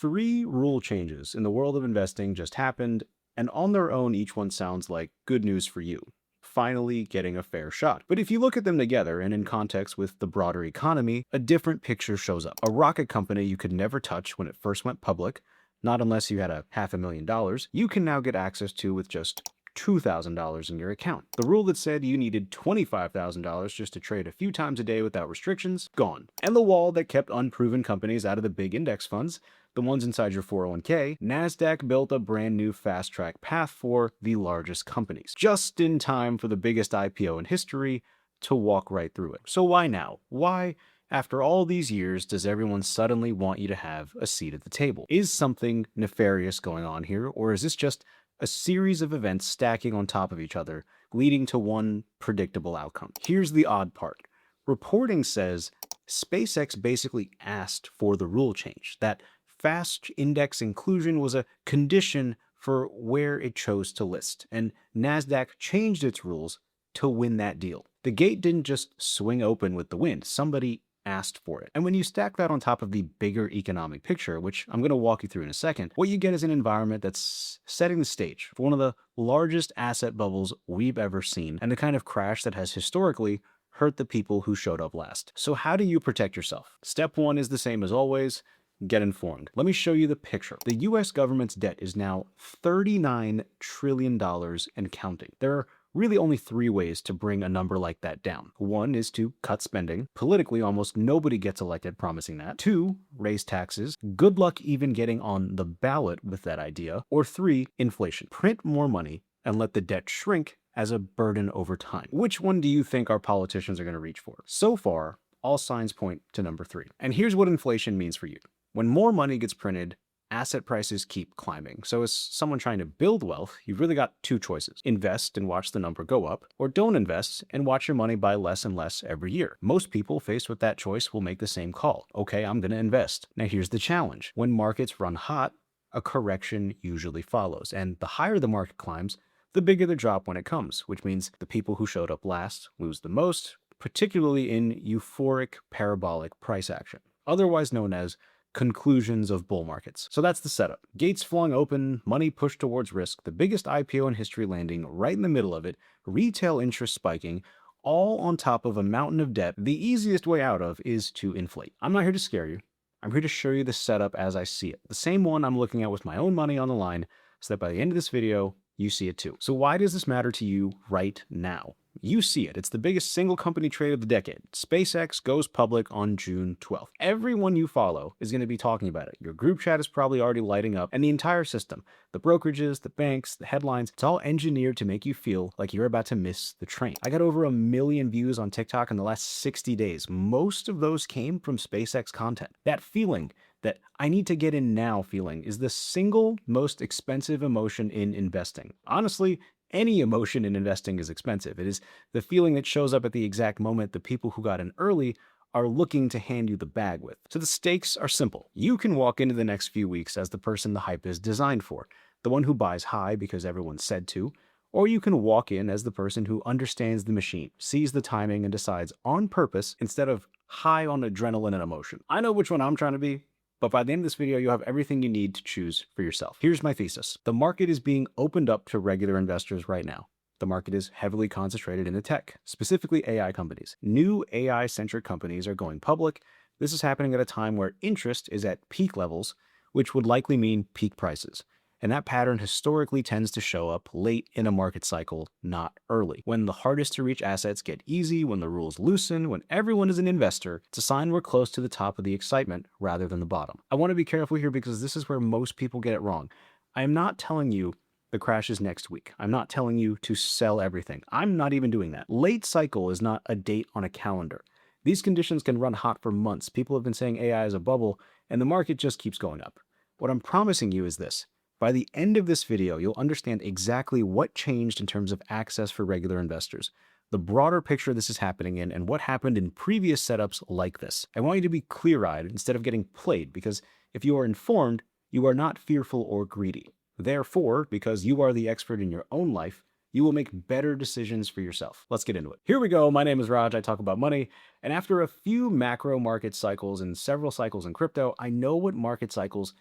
Three rule changes in the world of investing just happened, and on their own, each one sounds like good news for you. Finally getting a fair shot. But if you look at them together and in context with the broader economy, a different picture shows up. A rocket company you could never touch when it first went public, not unless you had a $500,000, you can now get access to with just $2,000 in your account. The rule that said you needed $25,000 just to trade a few times a day without restrictions, gone. And the wall that kept unproven companies out of the big index funds, the ones inside your 401k, Nasdaq built a brand new fast-track path for the largest companies, just in time for the biggest IPO in history to walk right through it. So why now? Why, after all these years, does everyone suddenly want you to have a seat at the table? Is something nefarious going on here, or is this just a series of events stacking on top of each other, leading to one predictable outcome? Here's the odd part. Reporting says SpaceX basically asked for the rule change, that fast index inclusion was a condition for where it chose to list, and Nasdaq changed its rules to win that deal. The gate didn't just swing open with the wind. Somebody asked for it. And when you stack that on top of the bigger economic picture, which I'm going to walk you through in a second, what you get is an environment that's setting the stage for one of the largest asset bubbles we've ever seen, and the kind of crash that has historically hurt the people who showed up last. So how do you protect yourself? Step one is the same as always. Get informed. Let me show you the picture. The US government's debt is now $39 trillion and counting. There are really only three ways to bring a number like that down. One is to cut spending. Politically, almost nobody gets elected promising that. Two, raise taxes. Good luck even getting on the ballot with that idea. Or three, inflation. Print more money and let the debt shrink as a burden over time. Which one do you think our politicians are going to reach for? So far, all signs point to number three. And here's what inflation means for you. When more money gets printed, asset prices keep climbing. So as someone trying to build wealth, you've really got two choices. Invest and watch the number go up, or don't invest and watch your money buy less and less every year. Most people faced with that choice will make the same call. Okay, I'm going to invest. Now here's the challenge. When markets run hot, a correction usually follows. And the higher the market climbs, the bigger the drop when it comes, which means the people who showed up last lose the most, particularly in euphoric parabolic price action, otherwise known as conclusions of bull markets. So that's the setup. Gates flung open, money pushed towards risk, the biggest IPO in history landing right in the middle of it, retail interest spiking, all on top of a mountain of debt the easiest way out of is to inflate. I'm not here to scare you. I'm here to show you the setup as I see it. The same one I'm looking at with my own money on the line, so that by the end of this video, you see it too. So why does this matter to you right now? You see it. It's the biggest single company trade of the decade. SpaceX goes public on June 12th. Everyone you follow is going to be talking about it. Your group chat is probably already lighting up, and the entire system, the brokerages, the banks, the headlines, it's all engineered to make you feel like you're about to miss the train. I got over 1 million views on TikTok in the last 60 days. Most of those came from SpaceX content. That feeling, that I need to get in now feeling, is the single most expensive emotion in investing. Honestly, any emotion in investing is expensive. It is the feeling that shows up at the exact moment the people who got in early are looking to hand you the bag with. So the stakes are simple. You can walk into the next few weeks as the person the hype is designed for, the one who buys high because everyone said to, or you can walk in as the person who understands the machine, sees the timing, and decides on purpose instead of high on adrenaline and emotion. I know which one I'm trying to be, but by the end of this video, you have everything you need to choose for yourself. Here's my thesis. The market is being opened up to regular investors right now. The market is heavily concentrated into tech, specifically AI companies. New AI-centric companies are going public. This is happening at a time where interest is at peak levels, which would likely mean peak prices. And that pattern historically tends to show up late in a market cycle, not early. When the hardest to reach assets get easy, when the rules loosen, when everyone is an investor, it's a sign we're close to the top of the excitement rather than the bottom. I want to be careful here because this is where most people get it wrong. I am not telling you the crash is next week. I'm not telling you to sell everything. I'm not even doing that. Late cycle is not a date on a calendar. These conditions can run hot for months. People have been saying AI is a bubble, and the market just keeps going up. What I'm promising you is this. By the end of this video, you'll understand exactly what changed in terms of access for regular investors, the broader picture this is happening in, and what happened in previous setups like this. I want you to be clear-eyed instead of getting played, because if you are informed, you are not fearful or greedy. Therefore, because you are the expert in your own life, you will make better decisions for yourself. Let's get into it. Here we go. My name is Raj. I talk about money. And after a few macro market cycles and several cycles in crypto, I know what market cycles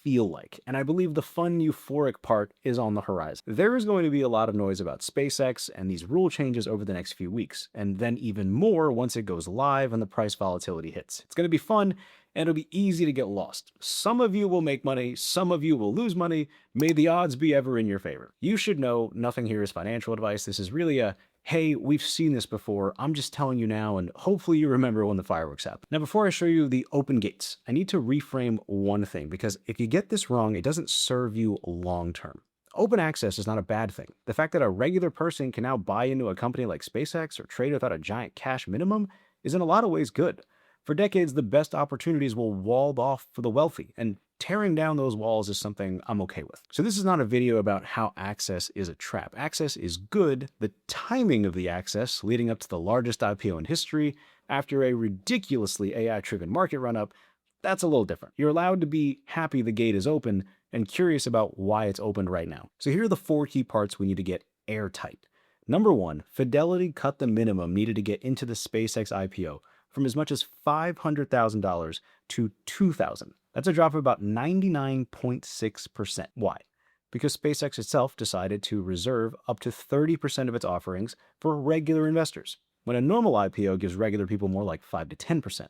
feel like, and I believe the fun, euphoric part is on the horizon. There is going to be a lot of noise about SpaceX and these rule changes over the next few weeks, and then even more once it goes live and the price volatility hits. It's going to be fun, and it'll be easy to get lost. Some of you will make money, some of you will lose money. May the odds be ever in your favor. You should know nothing here is financial advice. This is really a, hey, we've seen this before, I'm just telling you now, and hopefully you remember when the fireworks happen. Now, before I show you the open gates, I need to reframe one thing, because if you get this wrong, it doesn't serve you long term. Open access is not a bad thing. The fact that a regular person can now buy into a company like SpaceX or trade without a giant cash minimum is in a lot of ways good. For decades, the best opportunities will walled off for the wealthy, and tearing down those walls is something I'm okay with. So this is not a video about how access is a trap. Access is good. The timing of the access leading up to the largest IPO in history after a ridiculously AI-driven market run-up, that's a little different. You're allowed to be happy the gate is open and curious about why it's open right now. So here are the 4 key parts we need to get airtight. Number 1, Fidelity cut the minimum needed to get into the SpaceX IPO from as much as $500,000 to $2,000. That's a drop of about 99.6%. Why? Because SpaceX itself decided to reserve up to 30% of its offerings for regular investors, when a normal IPO gives regular people more like 5 to 10%.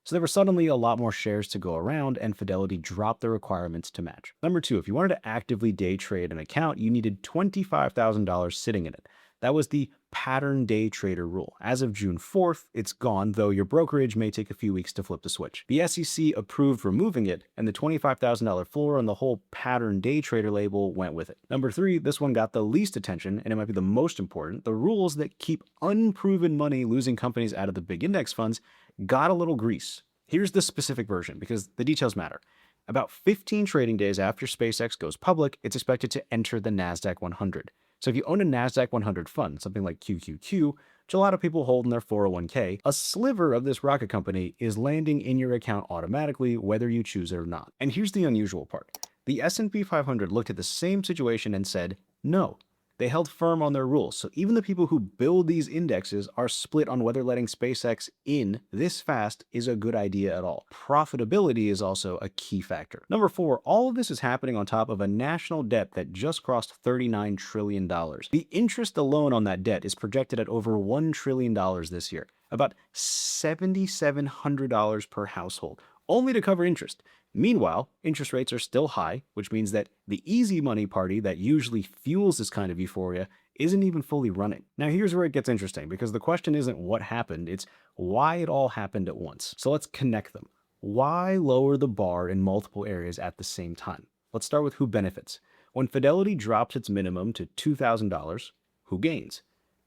So there were suddenly a lot more shares to go around, and Fidelity dropped the requirements to match. Number 2, if you wanted to actively day trade an account, you needed $25,000 sitting in it. That was the pattern day trader rule. As of June 4th, it's gone, though your brokerage may take a few weeks to flip the switch. The SEC approved removing it, and the $25,000 floor on the whole pattern day trader label went with it. Number 3, this one got the least attention, and it might be the most important. The rules that keep unproven money losing companies out of the big index funds got a little grease. Here's the specific version, because the details matter. About 15 trading days after SpaceX goes public, it's expected to enter the Nasdaq 100. So if you own a Nasdaq 100 fund, something like QQQ, which a lot of people hold in their 401k, a sliver of this rocket company is landing in your account automatically, whether you choose it or not. And here's the unusual part. The S&P 500 looked at the same situation and said, no. They held firm on their rules, so even the people who build these indexes are split on whether letting SpaceX in this fast is a good idea at all. Profitability is also a key factor. Number 4, all of this is happening on top of a national debt that just crossed $39 trillion. The interest alone on that debt is projected at over $1 trillion this year, about $7,700 per household, only to cover interest. Meanwhile, interest rates are still high, which means that the easy money party that usually fuels this kind of euphoria isn't even fully running. Now here's where it gets interesting, because the question isn't what happened, it's why it all happened at once. So let's connect them. Why lower the bar in multiple areas at the same time? Let's start with who benefits. When Fidelity drops its minimum to $2,000, who gains?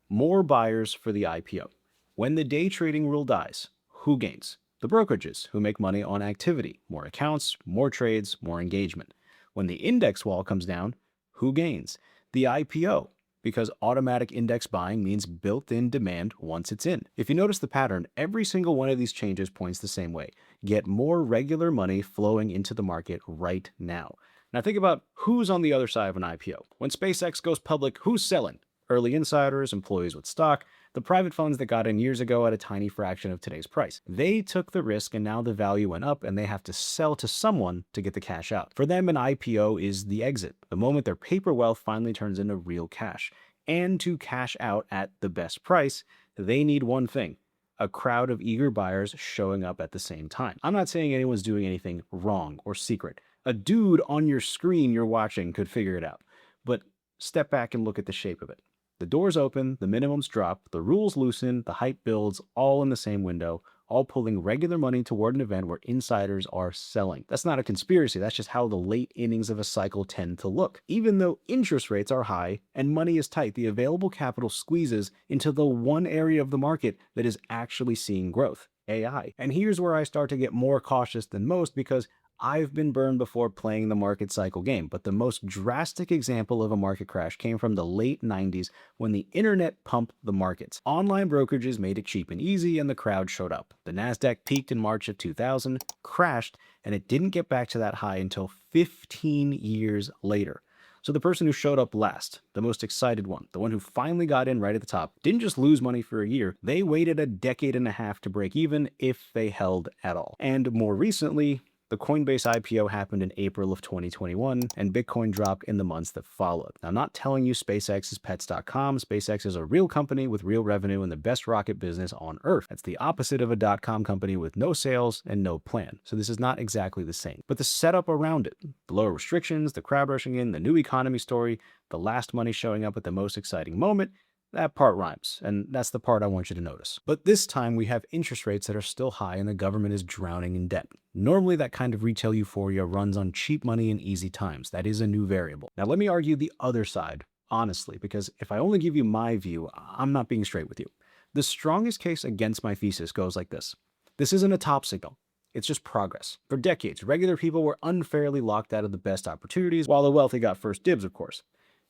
More buyers for the IPO. When the day trading rule dies, who gains? The brokerages, who make money on activity, more accounts, more trades, more engagement. When the index wall comes down, who gains? The IPO, because automatic index buying means built-in demand once it's in. If you notice the pattern, every single one of these changes points the same way. Get more regular money flowing into the market right now. Now think about who's on the other side of an IPO. When SpaceX goes public, who's selling? Early insiders, employees with stock, the private funds that got in years ago at a tiny fraction of today's price. They took the risk, and now the value went up, and they have to sell to someone to get the cash out. For them, an IPO is the exit, the moment their paper wealth finally turns into real cash. And to cash out at the best price, they need one thing: a crowd of eager buyers showing up at the same time. I'm not saying anyone's doing anything wrong or secret. A dude on your screen you're watching could figure it out. But step back and look at the shape of it. The doors open, the minimums drop, the rules loosen, the hype builds, all in the same window, all pulling regular money toward an event where insiders are selling. That's not a conspiracy, that's just how the late innings of a cycle tend to look. Even though interest rates are high and money is tight, the available capital squeezes into the one area of the market that is actually seeing growth: AI. And here's where I start to get more cautious than most, because I've been burned before playing the market cycle game, but the most drastic example of a market crash came from the late 90s when the internet pumped the markets. Online brokerages made it cheap and easy, and the crowd showed up. The Nasdaq peaked in March of 2000, crashed, and it didn't get back to that high until 15 years later. So the person who showed up last, the most excited one, the one who finally got in right at the top, didn't just lose money for a year, they waited a decade and a half to break even, if they held at all. And more recently, The Coinbase IPO happened in April of 2021, and Bitcoin dropped in the months that followed. Now, I'm not telling you SpaceX is pets.com. SpaceX is a real company with real revenue and the best rocket business on Earth. That's the opposite of a .com company with no sales and no plan. So this is not exactly the same. But the setup around it, the lower restrictions, the crowd rushing in, the new economy story, the last money showing up at the most exciting moment, that part rhymes, and that's the part I want you to notice. But this time we have interest rates that are still high and the government is drowning in debt. Normally that kind of retail euphoria runs on cheap money and easy times. That is a new variable. Now let me argue the other side, honestly, because if I only give you my view, I'm not being straight with you. The strongest case against my thesis goes like this. This isn't a top signal. It's just progress. For decades, regular people were unfairly locked out of the best opportunities, while the wealthy got first dibs, of course.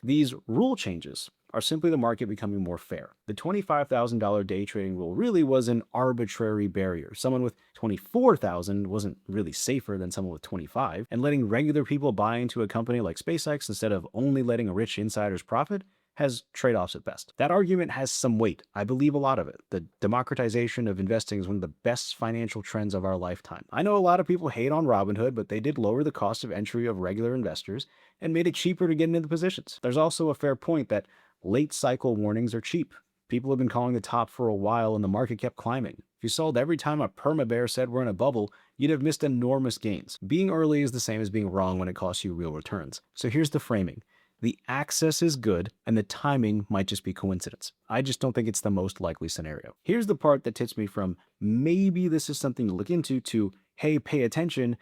These rule changes are simply the market becoming more fair. The $25,000 day trading rule really was an arbitrary barrier. Someone with $24,000 wasn't really safer than someone with $25,000, and letting regular people buy into a company like SpaceX instead of only letting rich insiders profit has trade-offs at best. That argument has some weight. I believe a lot of it. The democratization of investing is one of the best financial trends of our lifetime. I know a lot of people hate on Robinhood, but they did lower the cost of entry of regular investors and made it cheaper to get into the positions. There's also a fair point that late cycle warnings are cheap. People have been calling the top for a while and the market kept climbing. If you sold every time a perma-bear said we're in a bubble, you'd have missed enormous gains. Being early is the same as being wrong when it costs you real returns. So here's the framing. The access is good, and the timing might just be coincidence. I just don't think it's the most likely scenario. Here's the part that tips me from maybe this is something to look into to, hey, pay attention,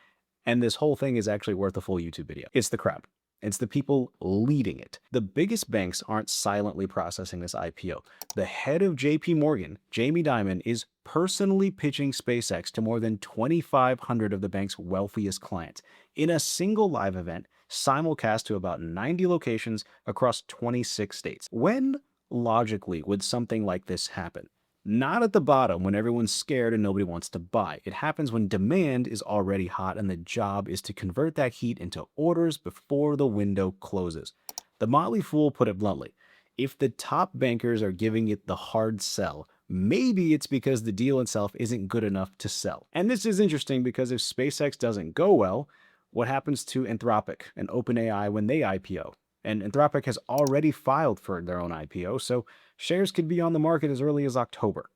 and this whole thing is actually worth a full YouTube video. It's the crowd. It's the people leading it. The biggest banks aren't silently processing this IPO. The head of JP Morgan, Jamie Dimon, is personally pitching SpaceX to more than 2,500 of the bank's wealthiest clients in a single live event, simulcast to about 90 locations across 26 states. When, logically, would something like this happen? Not at the bottom when everyone's scared and nobody wants to buy. It happens when demand is already hot and the job is to convert that heat into orders before the window closes. The Motley Fool put it bluntly. If the top bankers are giving it the hard sell, maybe it's because the deal itself isn't good enough to sell. And this is interesting because if SpaceX doesn't go well, what happens to Anthropic and OpenAI when they IPO? And Anthropic has already filed for their own IPO, so shares could be on the market as early as October.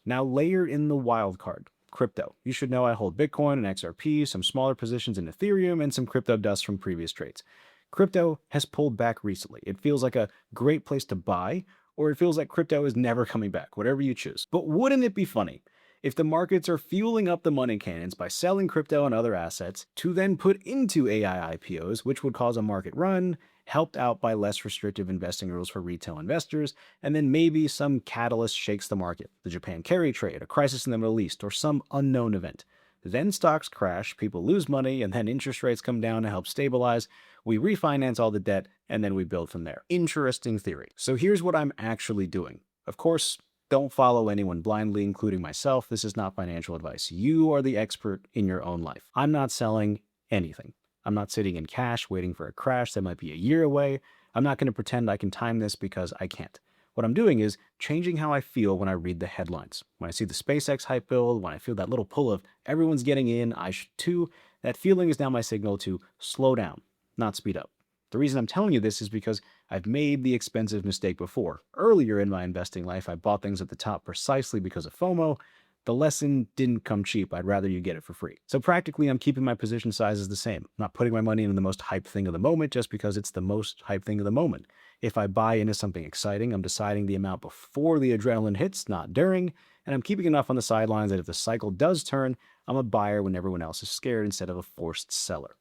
Now layer in the wild card, crypto. You should know I hold Bitcoin and XRP, some smaller positions in Ethereum, and some crypto dust from previous trades. Crypto has pulled back recently. It feels like a great place to buy, or it feels like crypto is never coming back, whatever you choose. But wouldn't it be funny if the markets are fueling up the money cannons by selling crypto and other assets to then put into AI IPOs, which would cause a market run, helped out by less restrictive investing rules for retail investors, and then maybe some catalyst shakes the market, the Japan carry trade, a crisis in the Middle East, or some unknown event. Then stocks crash, people lose money, and then interest rates come down to help stabilize. We refinance all the debt, and then we build from there. Interesting theory. So here's what I'm actually doing. Of course, don't follow anyone blindly, including myself. This is not financial advice. You are the expert in your own life. I'm not selling anything. I'm not sitting in cash waiting for a crash that might be a year away. I'm not going to pretend I can time this because I can't. What I'm doing is changing how I feel when I read the headlines. When I see the SpaceX hype build, when I feel that little pull of everyone's getting in, I should too, that feeling is now my signal to slow down, not speed up. The reason I'm telling you this is because I've made the expensive mistake before. Earlier in my investing life, I bought things at the top precisely because of FOMO. The lesson didn't come cheap. I'd rather you get it for free. So practically, I'm keeping my position sizes the same. I'm not putting my money into the most hype thing of the moment just because it's the most hype thing of the moment. If I buy into something exciting, I'm deciding the amount before the adrenaline hits, not during, and I'm keeping enough on the sidelines that if the cycle does turn, I'm a buyer when everyone else is scared instead of a forced seller.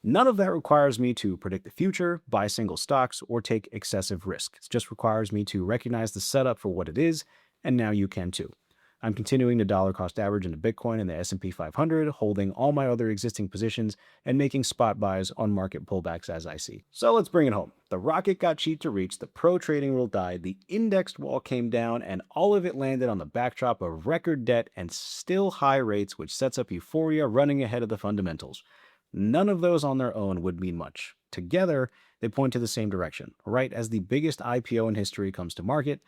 None of that requires me to predict the future, buy single stocks, or take excessive risk. It just requires me to recognize the setup for what it is, and now you can too. I'm continuing to dollar cost average into Bitcoin and the S&P 500, holding all my other existing positions and making spot buys on market pullbacks as I see. So let's bring it home. The rocket got cheap to reach, the pro trading rule died, the indexed wall came down, and all of it landed on the backdrop of record debt and still high rates, which sets up euphoria running ahead of the fundamentals. None of those on their own would mean much. Together, they point to the same direction. Right as the biggest IPO in history comes to market,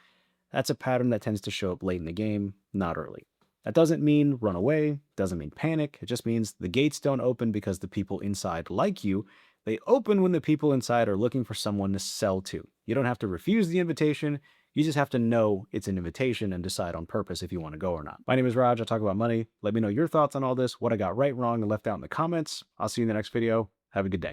that's a pattern that tends to show up late in the game, not early. That doesn't mean run away, doesn't mean panic. It just means the gates don't open because the people inside like you. They open when the people inside are looking for someone to sell to. You don't have to refuse the invitation. You just have to know it's an invitation and decide on purpose if you want to go or not. My name is Raj. I talk about money. Let me know your thoughts on all this, what I got right, wrong, and left out in the comments. I'll see you in the next video. Have a good day.